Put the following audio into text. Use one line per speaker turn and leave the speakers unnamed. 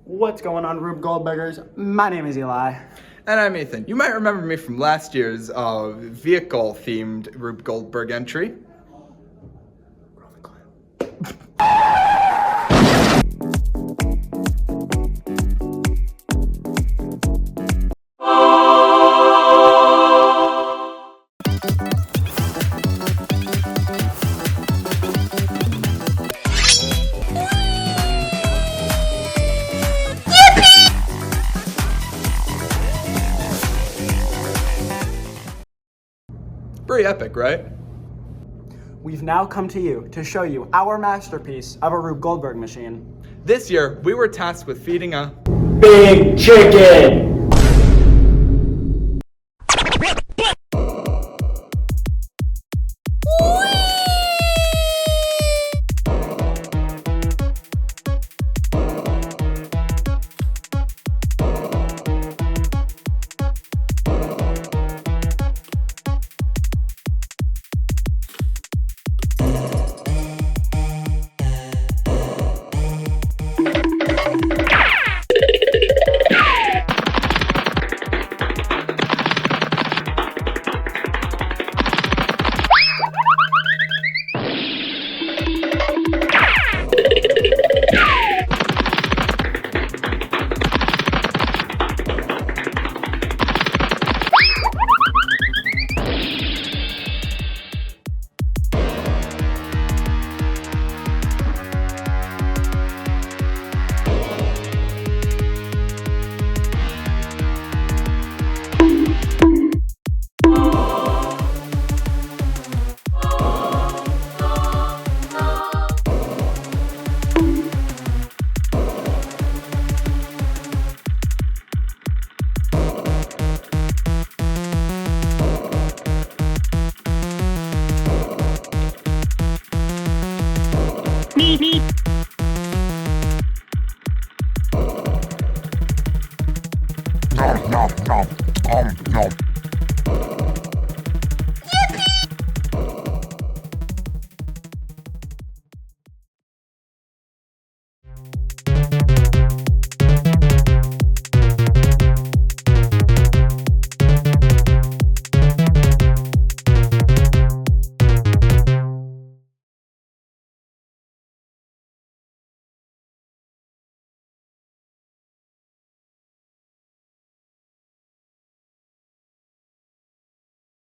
What's going on, Rube Goldbergers? My name is Eli.
And I'm Ethan. You might remember me from last year's vehicle-themed Rube Goldberg entry. Roll the clip. Pretty epic, right?
We've now come to you to show you our masterpiece of a Rube Goldberg machine.
This year, we were tasked with feeding a
Big chicken!
Nom nom nom nom nom.